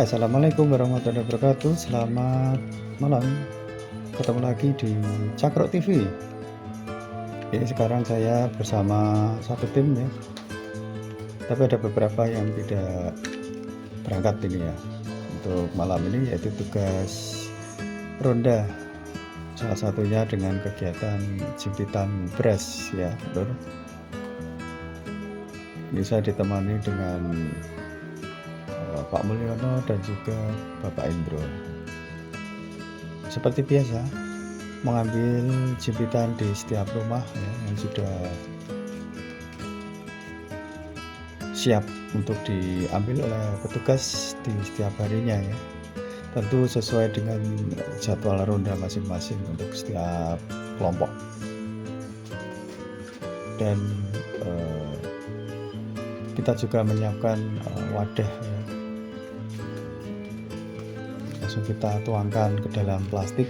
Ya, assalamualaikum warahmatullahi wabarakatuh. Selamat malam. Ketemu lagi di Cakruk TV. Jadi sekarang saya bersama satu tim ya. Tapi ada beberapa yang tidak berangkat ini ya. Untuk malam ini yaitu tugas ronda. Salah satunya dengan kegiatan jempitan beras ya, Lur. Ini saya ditemani dengan Pak Mulyono dan juga Bapak Indro. Seperti biasa, mengambil jempitan di setiap rumah ya, yang sudah siap untuk diambil oleh petugas di setiap harinya ya. Tentu sesuai dengan jadwal ronda masing-masing untuk setiap kelompok. Dan kita juga menyiapkan wadah ya. Langsung kita tuangkan ke dalam plastik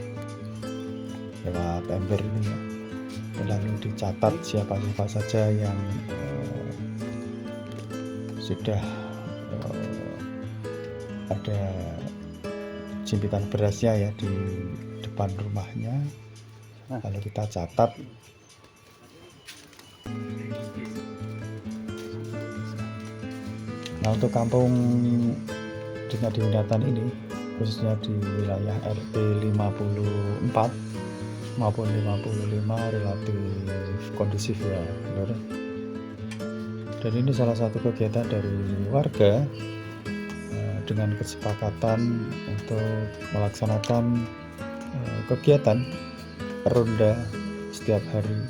lewat ember ini ya. Dan lalu dicatat siapa-siapa saja yang sudah ada jempitan berasnya ya di depan rumahnya, lalu kita catat. Nah, untuk kampung Dina Diwinatan ini khususnya di wilayah RT 54 maupun 55 relatif kondusif ya, Lur. Dan ini salah satu kegiatan dari warga dengan kesepakatan untuk melaksanakan kegiatan ronda setiap hari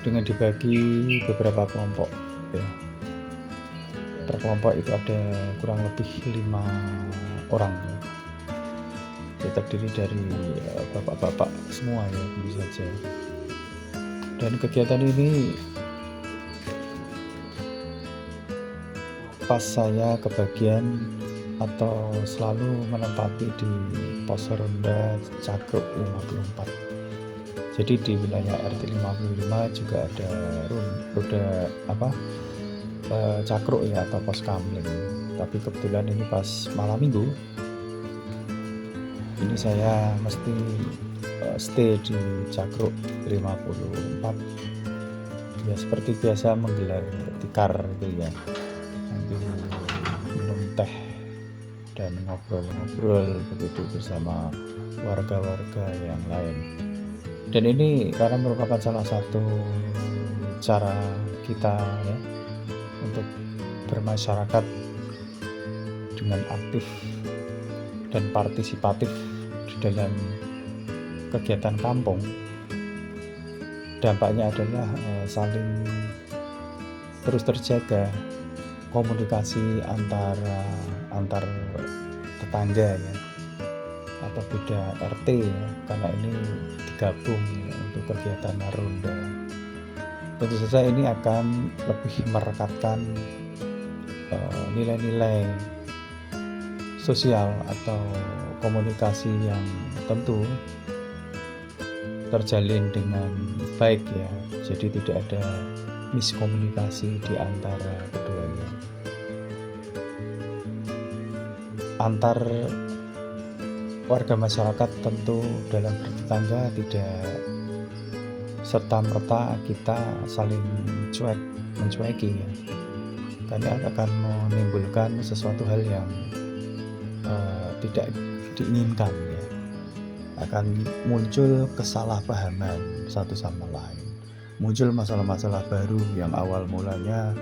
dengan dibagi beberapa kelompok ya. Per kelompok itu ada kurang lebih 5 orang ya. Dia terdiri dari bapak-bapak semua ya, tentu saja. Dan kegiatan ini pas saya kebagian atau selalu menempati di pos ronda Cakruk 54. Jadi di wilayah RT 55 juga ada ronda Cakruk ya, atau pos kamling. Tapi kebetulan ini pas malam minggu ini saya mesti stay di Cakruk 54 ya, seperti biasa menggelar tikar itu ya, nanti minum teh dan ngobrol-ngobrol begitu bersama warga-warga yang lain. Dan ini karena merupakan salah satu cara kita ya untuk bermasyarakat dengan aktif dan partisipatif di dalam kegiatan kampung. Dampaknya adalah saling terus terjaga komunikasi antar tetangga ya, atau beda RT ya, karena ini digabung ya, untuk kegiatan ronda. Tentu saja ini akan lebih merekatkan nilai-nilai sosial atau komunikasi yang tentu terjalin dengan baik ya. Jadi tidak ada miskomunikasi di antara keduanya. Antar warga masyarakat tentu dalam bertetangga tidak serta-merta kita saling mencueki ya, karena akan menimbulkan sesuatu hal yang tidak diinginkan ya. Akan muncul kesalahpahaman satu sama lain, muncul masalah-masalah baru yang awal mulanya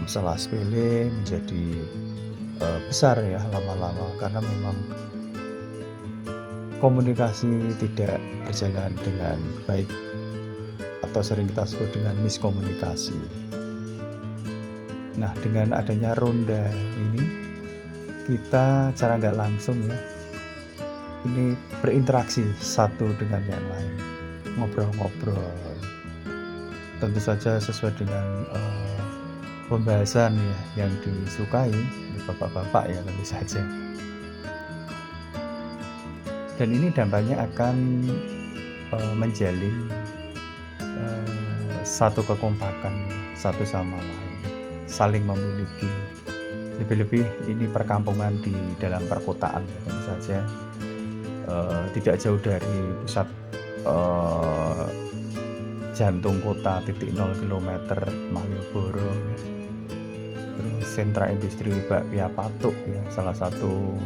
masalah sepele menjadi besar ya lama-lama, karena memang komunikasi tidak berjalan dengan baik atau sering kita sebut dengan miskomunikasi. Nah, dengan adanya ronda ini kita cara nggak langsung ya ini berinteraksi satu dengan yang lain, ngobrol-ngobrol, tentu saja sesuai dengan pembahasan ya yang disukai oleh bapak-bapak ya, tentu saja. Dan ini dampaknya akan menjalin satu kekompakan satu sama lain, saling memiliki Lebih-lebih ini perkampungan di dalam perkotaan, tentu saja tidak jauh dari pusat jantung kota, titik 0 kilometer Malioboro, terus sentra industri bakpia Patuk ya, salah satu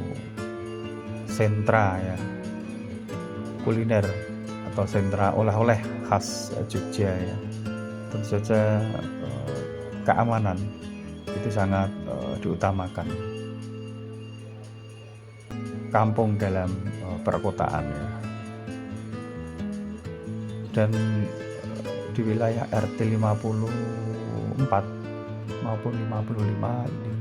sentra ya kuliner atau sentra oleh-oleh khas Jogja ya. Tentu saja keamanan itu sangat diutamakan. Kampung dalam perkotaan ya. Dan di wilayah RT 54 maupun 55 ini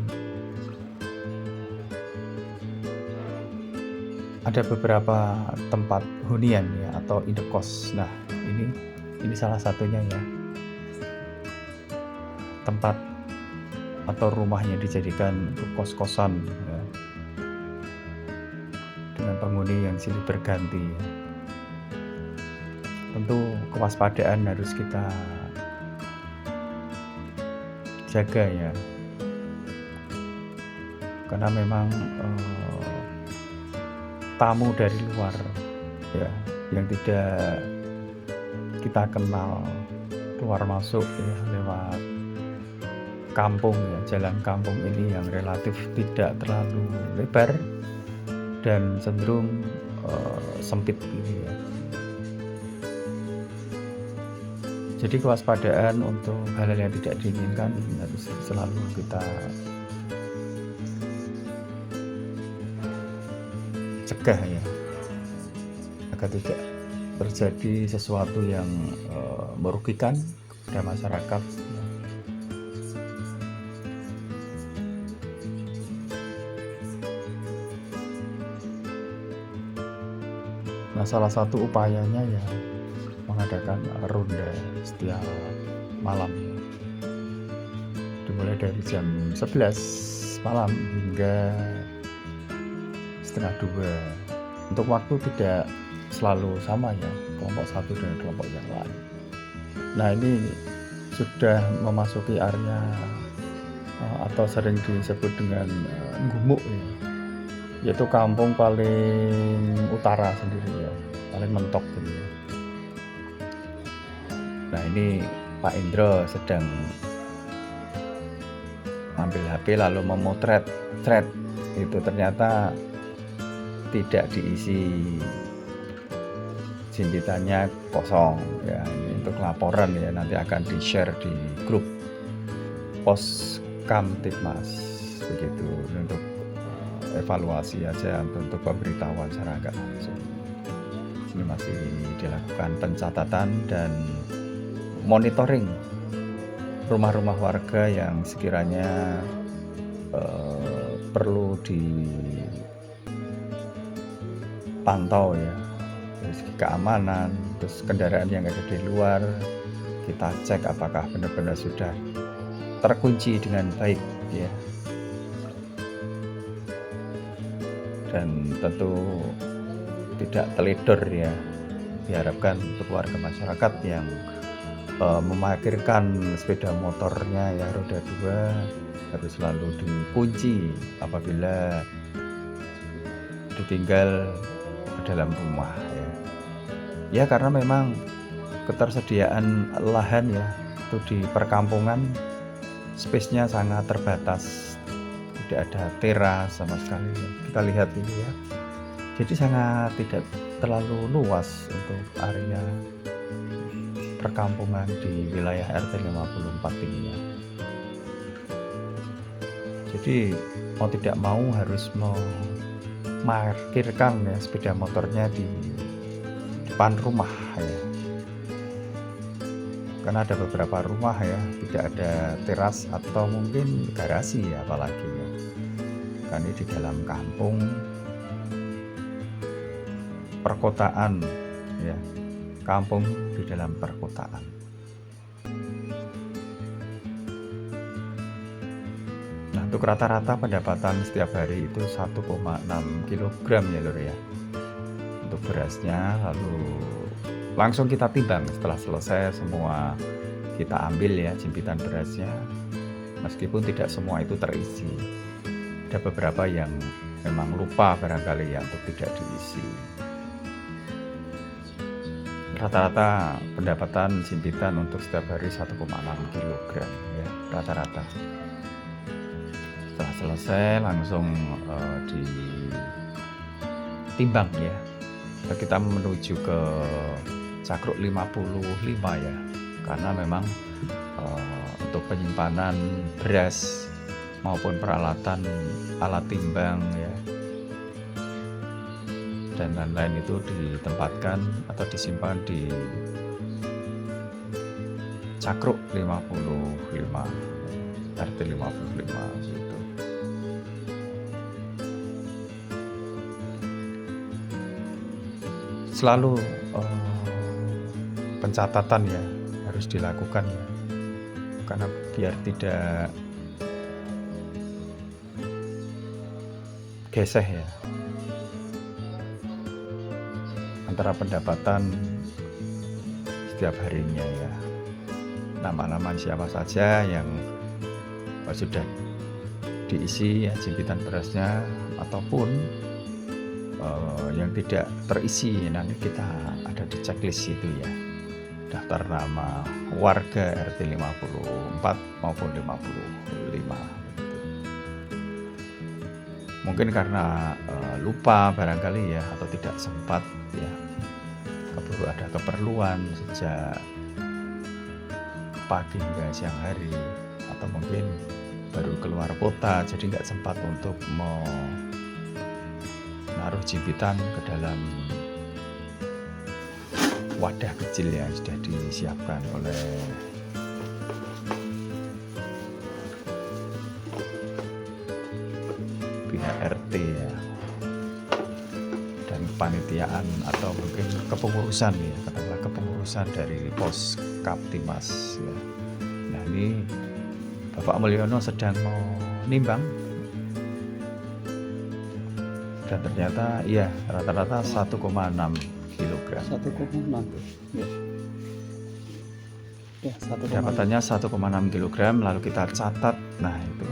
ada beberapa tempat hunian ya atau indekos. Nah, ini salah satunya ya. Tempat atau rumahnya dijadikan untuk kos-kosan ya, dengan penghuni yang silih berganti ya. Tentu kewaspadaan harus kita jaga ya, karena memang tamu dari luar ya yang tidak kita kenal keluar masuk ya lewat kampung ya, jalan kampung ini yang relatif tidak terlalu lebar dan cenderung sempit gitu ya. Jadi kewaspadaan untuk hal-hal yang tidak diinginkan ini harus selalu kita cegah ya, agar tidak terjadi sesuatu yang merugikan kepada masyarakat. Nah, salah satu upayanya ya mengadakan ronda setiap malam, dimulai dari jam 11 malam hingga setengah 2. Untuk waktu tidak selalu sama ya, kelompok satu dengan kelompok yang lain. Nah, ini sudah memasuki area atau sering disebut dengan gumuk ya, yaitu kampung paling utara sendiri ya, paling mentok gitu ya. Nah, ini Pak Indro sedang ambil HP lalu memotret thread itu, ternyata tidak diisi, jimpitannya kosong ya. Ini untuk laporan ya, nanti akan di-share di grup pos Kamtibmas begitu, untuk evaluasi aja, untuk pemberitahuan secara nggak langsung. Ini masih dilakukan pencatatan dan monitoring rumah-rumah warga yang sekiranya perlu dipantau ya, dari segi keamanan. Terus kendaraan yang ada di luar kita cek apakah benar-benar sudah terkunci dengan baik ya. Dan tentu tidak teledor ya, diharapkan untuk warga masyarakat yang memarkirkan sepeda motornya ya roda 2 harus selalu dikunci apabila ditinggal ke dalam rumah ya. Ya, karena memang ketersediaan lahan ya itu di perkampungan space-nya sangat terbatas, tidak ada teras sama sekali ya. Kita lihat ini ya, jadi sangat tidak terlalu luas untuk area perkampungan di wilayah RT 54 ini ya. Jadi mau tidak mau harus memarkirkan ya sepeda motornya di depan rumah ya, karena ada beberapa rumah ya tidak ada teras atau mungkin garasi ya, apalagi ya, kan ini di dalam kampung perkotaan ya, kampung di dalam perkotaan. Nah, untuk rata-rata pendapatan setiap hari itu 1,6 kg ya lur ya, untuk berasnya. Lalu langsung kita timbang setelah selesai semua, kita ambil ya jimpitan berasnya, meskipun tidak semua itu terisi. ada beberapa yang memang lupa barangkali ya untuk tidak diisi. Rata-rata pendapatan jimpitan untuk setiap hari 1,6 kg ya, rata-rata. Setelah selesai langsung ditimbang ya. Kita menuju ke cakruk 55 ya, karena memang untuk penyimpanan beras maupun peralatan alat timbang ya dan lain-lain itu ditempatkan atau disimpan di cakruk 55 RT 55 gitu. Selalu pencatatan ya harus dilakukan ya, karena biar tidak geseh ya antara pendapatan setiap harinya ya. Nama-nama siapa saja yang sudah diisi ya jimpitan berasnya ataupun yang tidak terisi, nanti kita ada di checklist itu ya, daftar nama warga RT 54 maupun 55. Mungkin karena lupa barangkali ya, atau tidak sempat ya, ada keperluan sejak pagi hingga siang hari, atau mungkin baru keluar kota jadi nggak sempat untuk menaruh jimpitan ke dalam wadah kecil yang sudah disiapkan oleh pihak RT ya, dan kepanitiaan atau mungkin kepengurusan ya, katakanlah kepengurusan dari pos Kaptimas ya. Nah ini Bapak Mulyono sedang mau nimbang dan ternyata iya rata-rata 1,6 kg. 1,6 ya. Ya, Dapatannya 1,6 kg, lalu kita catat. Nah itu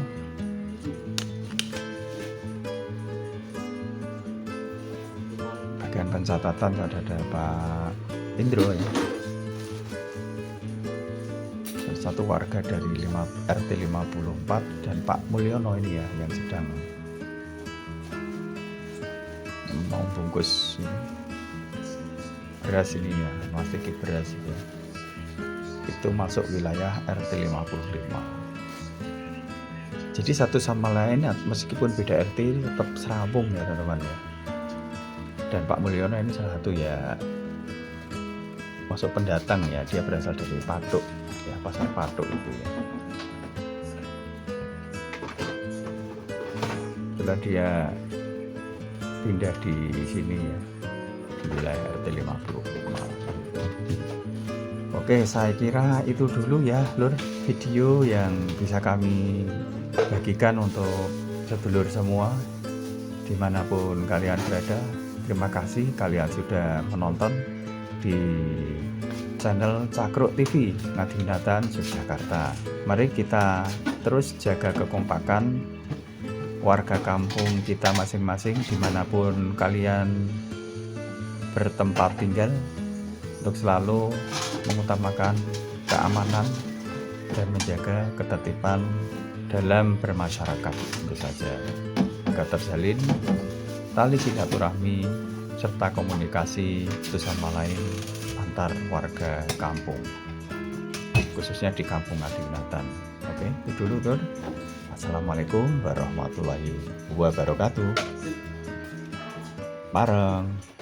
bagian pencatatan ada Pak Indro ya, dan satu warga dari RT 54 dan Pak Mulyono ini ya yang sedang mau bungkus beras ini ya, masih beras itu masuk wilayah RT 55. Jadi satu sama lain meskipun beda RT tetap serabung ya teman-teman ya. Dan Pak Mulyono ini salah satu ya masuk pendatang ya, dia berasal dari Patuk ya, pasar Patuk itu ya. Setelah dia pindah di sini ya, di wilayah RT 55. Oke, saya kira itu dulu ya lur, video yang bisa kami bagikan untuk sedulur semua dimanapun kalian berada. Terima kasih kalian sudah menonton di channel Cakruk TV Ngadinatan Yogyakarta. Mari kita terus jaga kekompakan warga kampung kita masing-masing dimanapun kalian bertempat tinggal, untuk selalu mengutamakan keamanan dan menjaga ketertiban dalam bermasyarakat tentu saja, agar terjalin tali silaturahmi serta komunikasi satu sama lain antar warga kampung, khususnya di kampung Ngadinatan. Oke, itu dulu Tur. Assalamualaikum warahmatullahi wabarakatuh. Bareng.